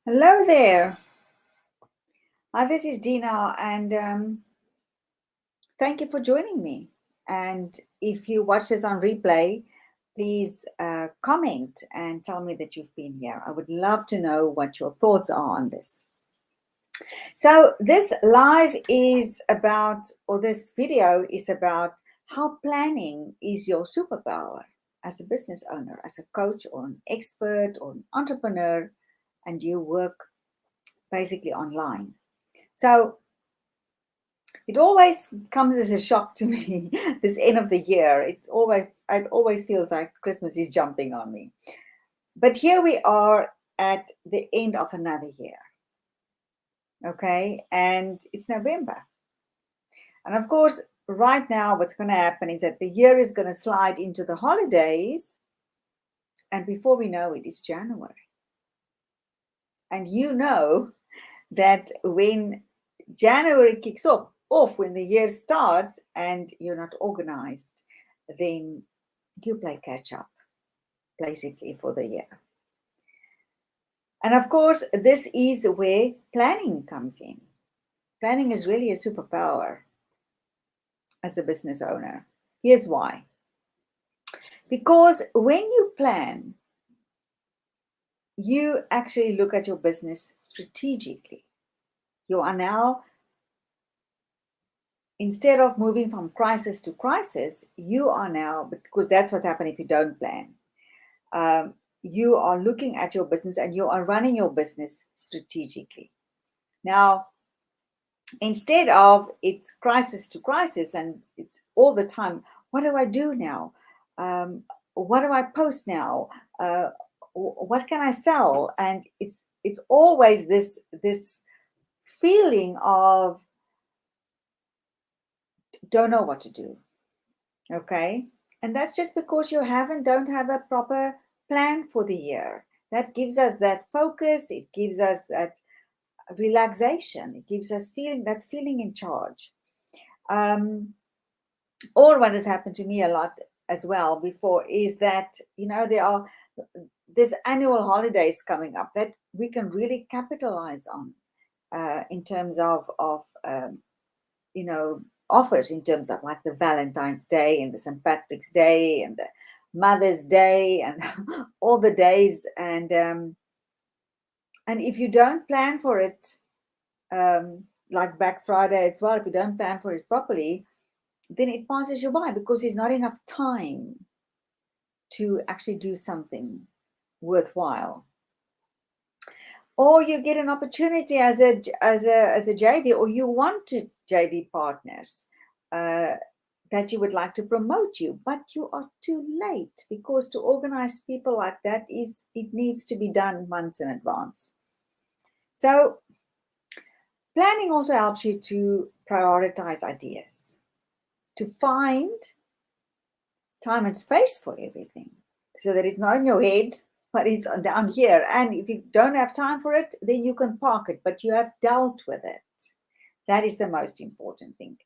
Hello there. Hi, this is Dina, and thank you for joining me. And if you watch this on replay, please comment and tell me that you've been here. I would love to know what your thoughts are on this. So, this live is about, or this video is about how planning is your superpower as a business owner, as a coach, or an expert, or an entrepreneur, and you work basically online. So, it always comes as a shock to me, this end of the year. It always feels like Christmas is jumping on me. But here we are at the end of another year. Okay, and it's November. And of course, right now, what's going to happen is that the year is going to slide into the holidays, and before we know it, it's January. And you know that when January kicks off, when the year starts and you're not organized, then you play catch up basically for the year. And of course, this is where planning comes in. Planning is really a superpower as a business owner. Here's why. Because when you plan, you actually look at your business strategically. You are now, instead of moving from crisis to crisis, you are now, because that's what's happening if you don't plan. You are looking at your business and you are running your business strategically. Now, instead of it's crisis to crisis and it's all the time, what do I do now? What do I post now? What can I sell? And it's always this feeling of don't know what to do. Okay, and that's just because you don't have a proper plan for the year. That gives us that focus. It gives us that relaxation. It gives us feeling in charge. Or what has happened to me a lot as well before is that there are this annual holidays coming up that we can really capitalize on in terms of offers, in terms of like the Valentine's Day and the St. Patrick's Day and the Mother's Day and all the days, and if you don't plan for it, like Black Friday as well, if you don't plan for it properly, then it passes you by because there's not enough time to actually do something worthwhile. Or you get an opportunity as a JV, or you want to JV partners that you would like to promote you, but you are too late, because to organize people like that it needs to be done months in advance. So planning also helps you to prioritize ideas, to find time and space for everything, so that it's not in your head, but it's down here. And if you don't have time for it, then you can park it, but you have dealt with it. That is the most important thing.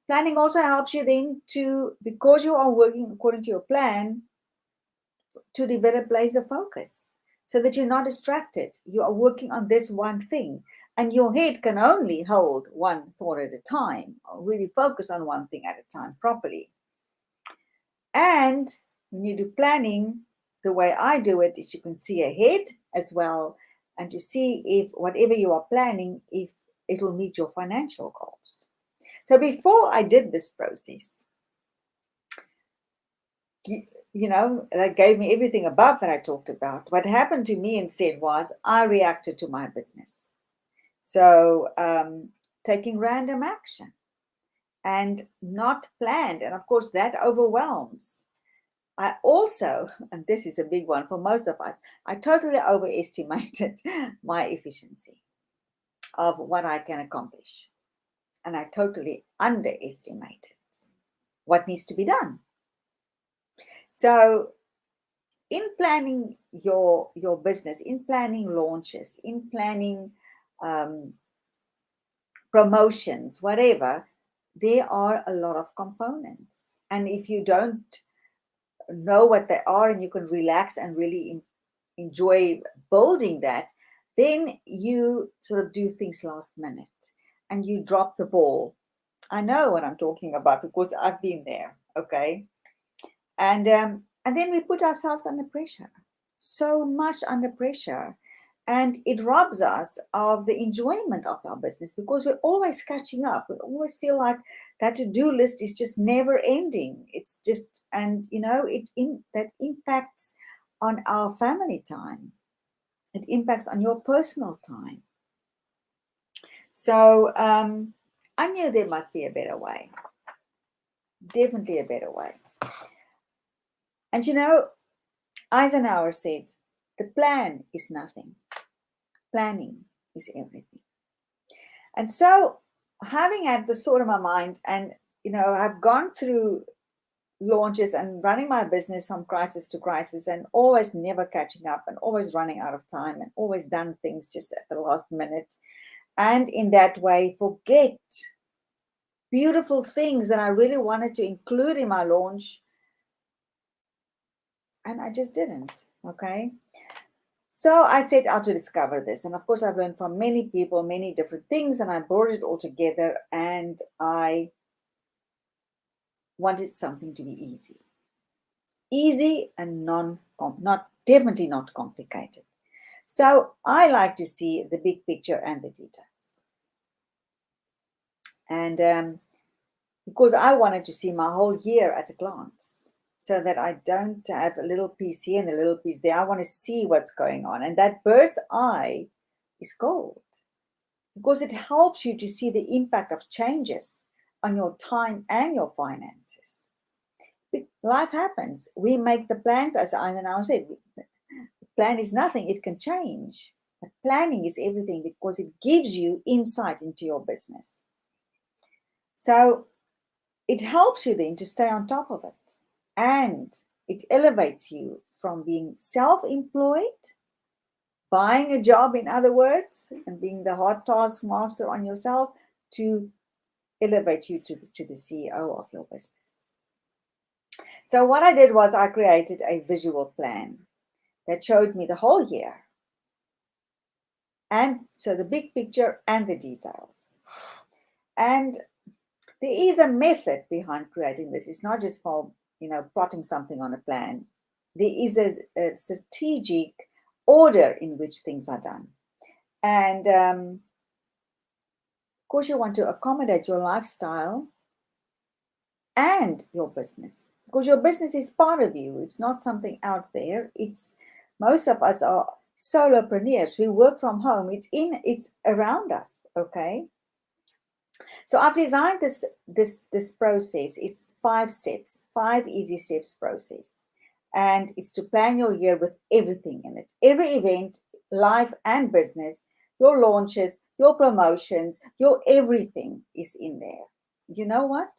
Planning also helps you then to, because you are working according to your plan, to develop laser focus so that you're not distracted. You are working on this one thing, and your head can only hold one thought at a time, or really focus on one thing at a time properly. And when you do planning, the way I do it is you can see ahead as well, and to see if whatever you are planning, if it will meet your financial goals. So before I did this process, that gave me everything above that I talked about. What happened to me instead was I reacted to my business. So taking random action and not planned. And of course, that overwhelms. I also, and this is a big one for most of us, I totally overestimated my efficiency of what I can accomplish. And I totally underestimated what needs to be done. So in planning your business, in planning launches, in planning promotions, whatever, there are a lot of components. And if you don't know what they are and you can relax and really enjoy building that, then you sort of do things last minute and you drop the ball. I know what I'm talking about because I've been there. Okay. And then we put ourselves under pressure, so much under pressure, and it robs us of the enjoyment of our business because we're always catching up. We always feel like that to-do list is just never ending. It's just, and that impacts on our family time. It impacts on your personal time. So I knew there must be a better way. Definitely a better way. And Eisenhower said, the plan is nothing. Planning is everything. And so, having had this thought in my mind, and I've gone through launches and running my business from crisis to crisis, and always never catching up, and always running out of time, and always done things just at the last minute, and in that way forget beautiful things that I really wanted to include in my launch, and I just didn't. Okay. So I set out to discover this. And of course, I've learned from many people, many different things, and I brought it all together, and I wanted something to be easy. Easy and definitely not complicated. So I like to see the big picture and the details. And because I wanted to see my whole year at a glance, so that I don't have a little piece here and a little piece there. I want to see what's going on. And that bird's eye is gold because it helps you to see the impact of changes on your time and your finances. Life happens. We make the plans, as I now said. The plan is nothing. It can change. But planning is everything because it gives you insight into your business. So it helps you then to stay on top of it. And it elevates you from being self-employed, buying a job, in other words, and being the hard task master on yourself, to elevate you to the CEO of your business. So what I did was I created a visual plan that showed me the whole year. And so the big picture and the details. And there is a method behind creating this. It's not just for plotting something on a plan. There is a strategic order in which things are done. And of course, you want to accommodate your lifestyle and your business, because your business is part of you. It's not something out there. Most of us are solopreneurs. We work from home. It's around us. Okay. So I've designed this process. It's 5 steps, 5 easy steps process. And it's to plan your year with everything in it. Every event, life and business, your launches, your promotions, your everything is in there. You know what?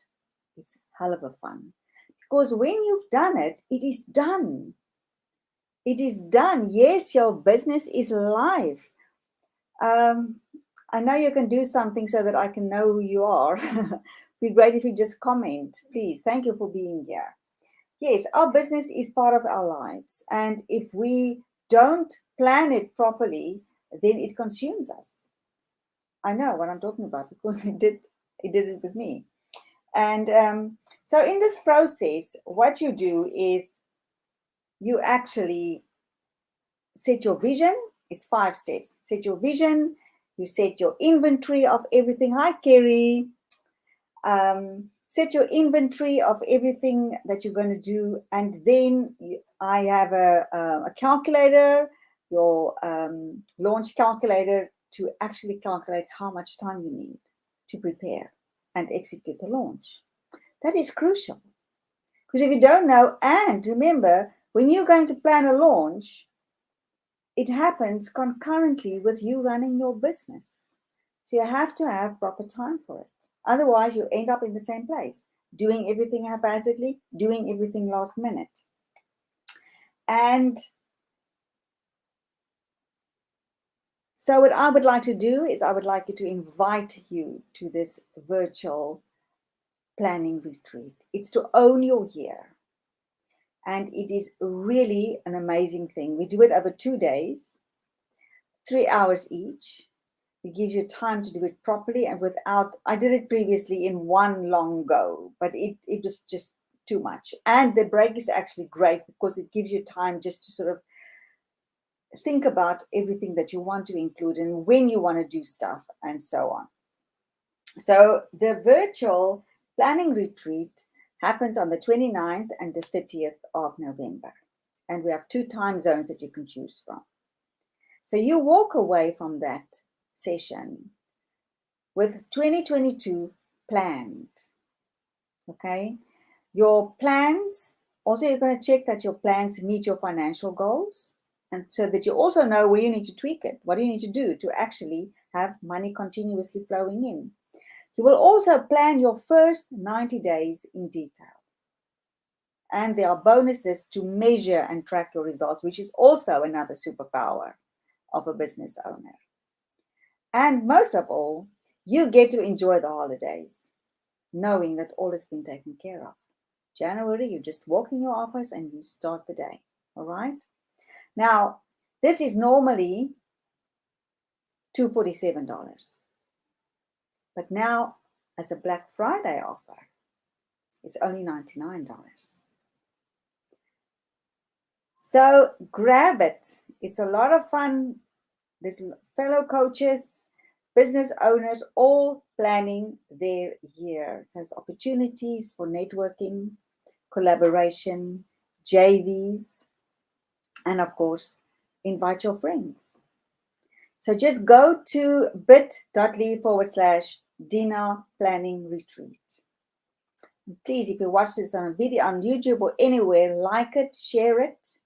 It's hell of a fun. Because when you've done it, it is done. It is done. Yes, your business is live. I know you can do something so that I can know who you are. Be great if you just comment, please. Thank you for being here. Yes, our business is part of our lives. And if we don't plan it properly, then it consumes us. I know what I'm talking about because it did it with me. And so in this process, what you do is you actually set your vision. It's 5 steps. Set your vision. You set your inventory of everything. Hi, Kerry. Set your inventory of everything that you're going to do. And then I have a calculator, your launch calculator, to actually calculate how much time you need to prepare and execute the launch. That is crucial. Because if you don't know, and remember, when you're going to plan a launch, it happens concurrently with you running your business. So you have to have proper time for it. Otherwise, you end up in the same place, doing everything haphazardly, doing everything last minute. And so what I would like to do is I would like to invite you to this virtual planning retreat. It's to own your year. And it is really an amazing thing. We do it over 2 days. 3 hours each. It gives you time to do it properly and without, I did it previously in one long go, but it was just too much. And the break is actually great because it gives you time just to sort of think about everything that you want to include and when you want to do stuff and so on. So the virtual planning retreat happens on the 29th and the 30th of November. And we have 2 time zones that you can choose from. So you walk away from that session with 2022 planned. Okay. Your plans, also you're going to check that your plans meet your financial goals. And so that you also know where you need to tweak it. What do you need to do to actually have money continuously flowing in? You will also plan your first 90 days in detail. And there are bonuses to measure and track your results, which is also another superpower of a business owner. And most of all, you get to enjoy the holidays, knowing that all has been taken care of. January, you just walk in your office and you start the day. All right. Now, this is normally $247. But now, as a Black Friday offer, it's only $99. So grab it. It's a lot of fun. There's fellow coaches, business owners, all planning their year. So there's opportunities for networking, collaboration, JVs, and of course, invite your friends. So just go to bit.ly/Dina Planning Retreat. Please, if you watch this on a video on YouTube or anywhere, like it, share it,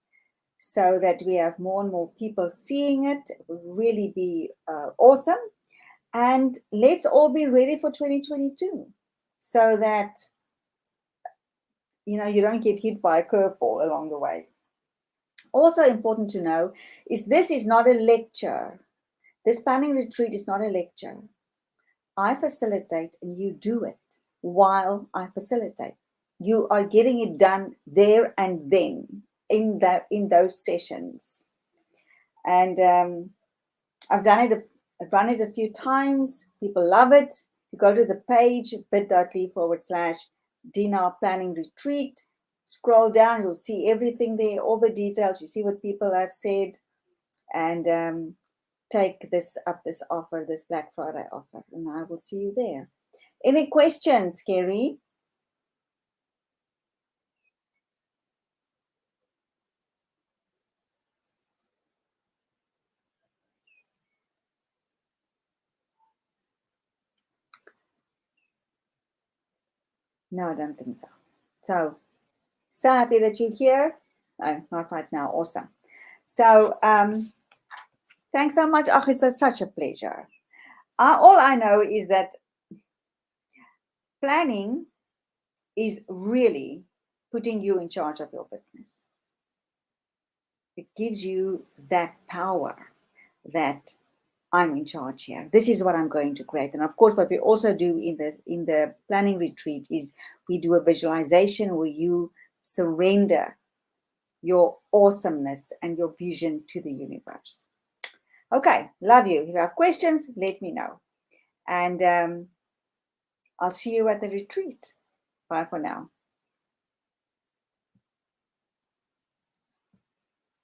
so that we have more and more people seeing it. It will really be awesome. And let's all be ready for 2022 so that, you know, you don't get hit by a curveball along the way. Also important to know is this is not a lecture. This planning retreat is not a lecture. I facilitate and you do it while I facilitate. You are getting it done there and then in those sessions. And I've run it a few times. People love it. You go to the page bit.ly/Dina Planning Retreat. Scroll down, you'll see everything there, all the details. You see what people have said, and take this offer, this Black Friday offer, and I will see you there. Any questions, Kerry? No, I don't think so. So happy that you're here. No, not right now. Awesome. So thanks so much. It's such a pleasure. All I know is that planning is really putting you in charge of your business. It gives you that power that I'm in charge here. This is what I'm going to create. And of course, what we also do in the planning retreat is we do a visualization where you surrender your awesomeness and your vision to the universe. Okay, love you. If you have questions, let me know. And I'll see you at the retreat. Bye for now.